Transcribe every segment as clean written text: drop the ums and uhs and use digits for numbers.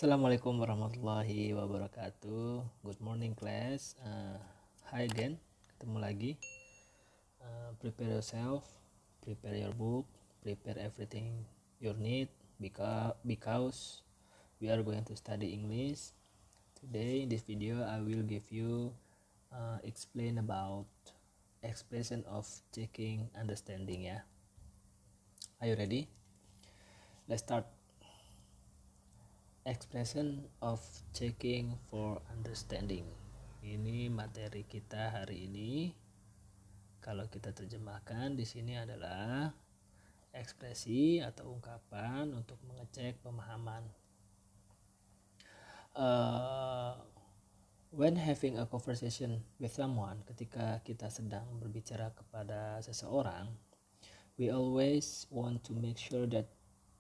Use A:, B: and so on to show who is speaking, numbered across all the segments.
A: Assalamualaikum warahmatullahi wabarakatuh. Good morning class. Hi again, ketemu lagi. Prepare yourself, prepare your book, prepare everything you need because we are going to study English. Today in this video I will give you explain about expression of checking understanding ya. Are you ready? Let's start. Expression of checking for understanding. Ini materi kita hari ini. Kalau kita terjemahkan di sini adalah ekspresi atau ungkapan untuk mengecek pemahaman. When having a conversation with someone, ketika kita sedang berbicara kepada seseorang, we always want to make sure that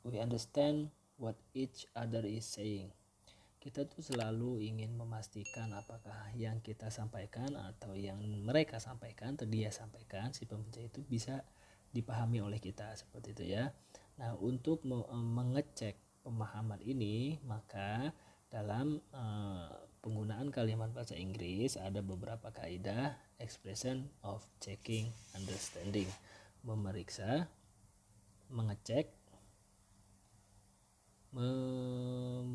A: we understand what each other is saying. Kita tuh selalu ingin memastikan apakah yang kita sampaikan atau yang mereka sampaikan atau dia sampaikan, si pembicara itu bisa dipahami oleh kita, seperti itu ya. Nah, untuk mengecek pemahaman ini, maka dalam penggunaan kalimat bahasa Inggris ada beberapa kaidah expression of checking understanding. Memeriksa, mengecek, memeriksa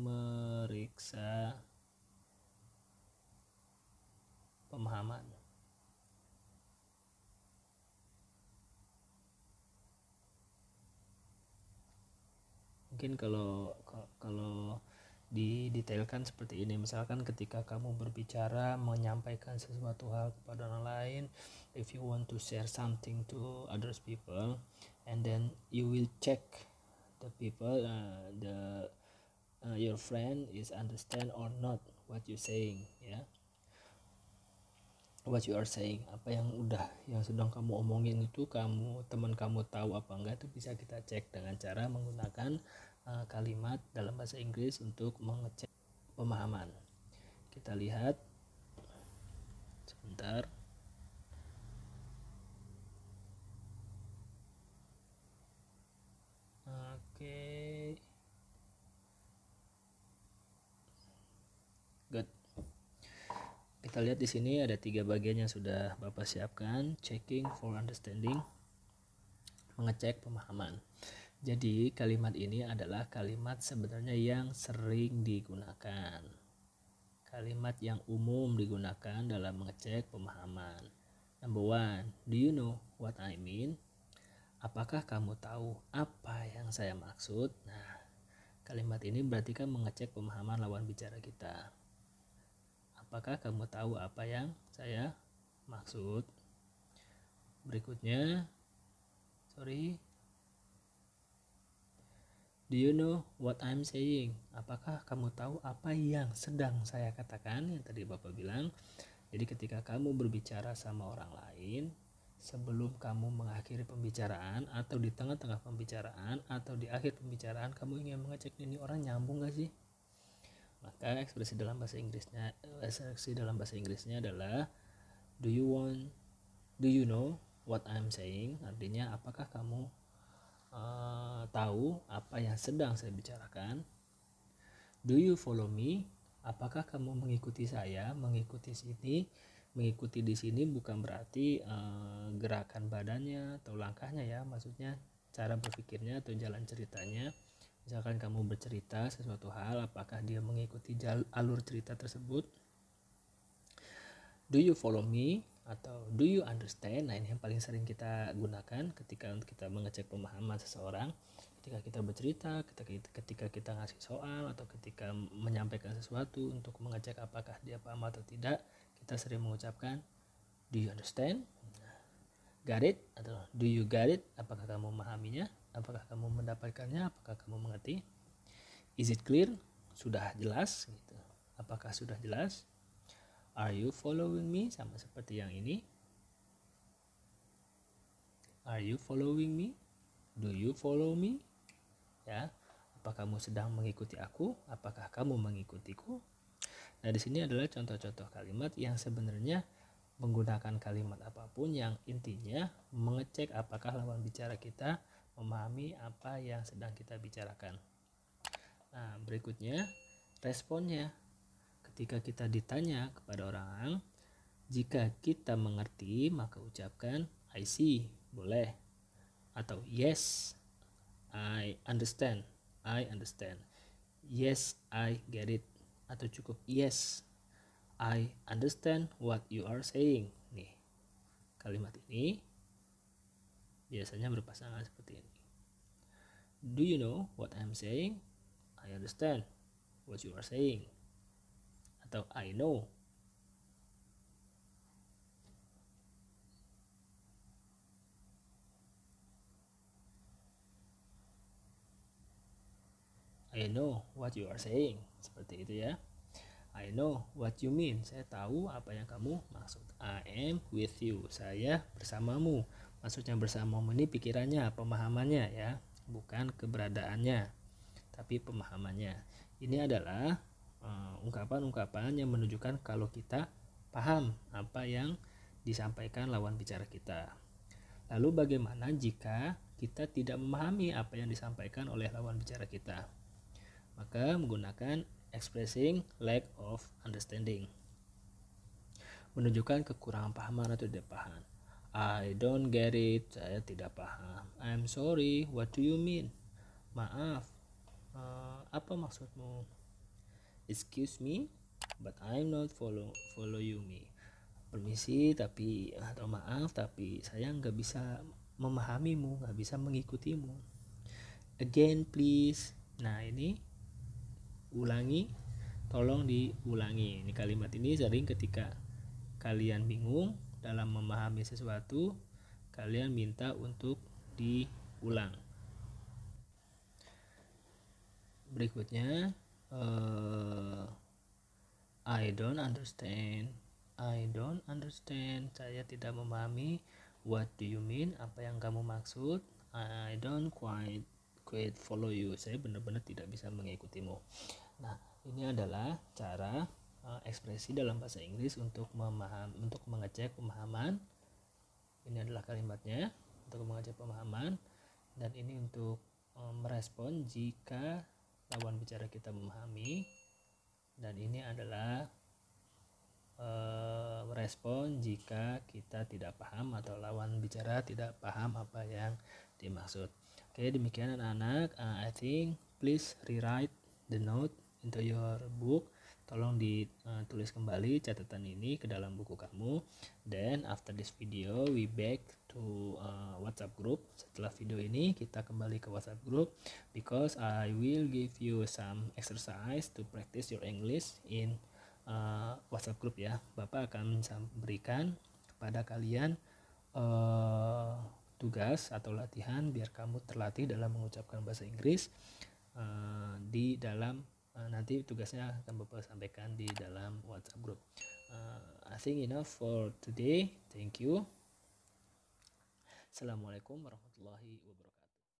A: pemahaman. Mungkin kalau didetailkan seperti ini, misalkan ketika kamu berbicara menyampaikan sesuatu hal kepada orang lain, if you want to share something to others people, and then you will check the people, your friend is understand or not what you saying ya, what you are saying, apa yang sedang kamu omongin itu teman kamu tahu apa enggak, itu bisa kita cek dengan cara menggunakan kalimat dalam bahasa Inggris untuk mengecek pemahaman. Kita lihat sebentar. Oke. Good. Kita lihat di sini ada 3 bagian yang sudah Bapak siapkan. Checking for understanding, mengecek pemahaman. Jadi kalimat ini adalah kalimat sebenarnya yang sering digunakan, kalimat yang umum digunakan dalam mengecek pemahaman. Number 1, do you know what I mean? Apakah kamu tahu apa yang saya maksud? Nah, kalimat ini berarti kan mengecek pemahaman lawan bicara kita. Apakah kamu tahu apa yang saya maksud? Berikutnya, do you know what I'm saying? Apakah kamu tahu apa yang sedang saya katakan? Yang tadi Bapak bilang. Jadi ketika kamu berbicara sama orang lain, sebelum kamu mengakhiri pembicaraan atau di tengah-tengah pembicaraan atau di akhir pembicaraan, kamu ingin mengecek ini orang nyambung gak sih? Maka ekspresi dalam bahasa Inggrisnya adalah do you know what I'm saying? Artinya apakah kamu tahu apa yang sedang saya bicarakan? Do you follow me? Apakah kamu mengikuti saya? Mengikuti di sini bukan berarti gerakan badannya atau langkahnya ya, maksudnya cara berpikirnya atau jalan ceritanya. Misalkan kamu bercerita sesuatu hal, apakah dia mengikuti alur cerita tersebut? Do you follow me? Atau do you understand? Nah, ini yang paling sering kita gunakan ketika kita mengecek pemahaman seseorang. Ketika kita bercerita, ketika kita ngasih soal, atau ketika menyampaikan sesuatu untuk mengecek apakah dia paham atau tidak, kita sering mengucapkan do you understand? Got it? Atau do you got it? Apakah kamu memahaminya? Apakah kamu mendapatkannya? Apakah kamu mengerti? Is it clear? Sudah jelas gitu. Apakah sudah jelas? Are you following me? Sama seperti yang ini. Are you following me? Do you follow me? Ya. Apa kamu sedang mengikuti aku? Apakah kamu mengikutiku? Nah, di sini adalah contoh-contoh kalimat yang sebenarnya menggunakan kalimat apapun yang intinya mengecek apakah lawan bicara kita memahami apa yang sedang kita bicarakan. Nah, berikutnya responnya. Ketika kita ditanya kepada orang, jika kita mengerti, maka ucapkan I see, boleh. Atau yes, I understand. Yes, I get it. Atau cukup yes, I understand what you are saying. Nih, kalimat ini biasanya berpasangan seperti ini. Do you know what I'm saying? I understand what you are saying. Atau I know. I know what you are saying. Seperti itu ya. I know what you mean. Saya tahu apa yang kamu maksud. I am with you. Saya bersamamu. Maksudnya bersamamu ini pikirannya, pemahamannya ya, bukan keberadaannya, tapi pemahamannya. Ini adalah ungkapan-ungkapan yang menunjukkan kalau kita paham apa yang disampaikan lawan bicara kita. Lalu bagaimana jika kita tidak memahami apa yang disampaikan oleh lawan bicara kita? Maka menggunakan expressing lack of understanding, menunjukkan kekurangan pahaman atau tidak paham. I don't get it, saya tidak paham. I'm sorry, what do you mean? Maaf, apa maksudmu? Excuse me, but I'm not follow you me. Permisi, tapi atau maaf, tapi saya nggak bisa memahamimu, nggak bisa mengikutimu. Again, please. Nah ini ulangi, tolong diulangi. Ini kalimat ini sering ketika kalian bingung dalam memahami sesuatu, kalian minta untuk diulang. Berikutnya, I don't understand. Saya tidak memahami. What do you mean? Apa yang kamu maksud? I don't quite follow you. Saya benar-benar tidak bisa mengikutimu. Nah, ini adalah cara ekspresi dalam bahasa Inggris untuk mengecek pemahaman. Ini adalah kalimatnya untuk mengecek pemahaman, dan ini untuk merespon jika lawan bicara kita memahami, dan ini adalah merespon jika kita tidak paham atau lawan bicara tidak paham apa yang dimaksud. Oke, demikian anak-anak. I think please rewrite the note into your book. Tolong ditulis kembali catatan ini ke dalam buku kamu. Then after this video we back to WhatsApp group. Setelah video ini kita kembali ke WhatsApp group because I will give you some exercise to practice your English in WhatsApp group ya. Bapak akan berikan kepada kalian tugas atau latihan biar kamu terlatih dalam mengucapkan bahasa Inggris di dalam nanti tugasnya akan Bapak sampaikan di dalam WhatsApp group. I think enough for today. Thank you. Assalamualaikum warahmatullahi wabarakatuh.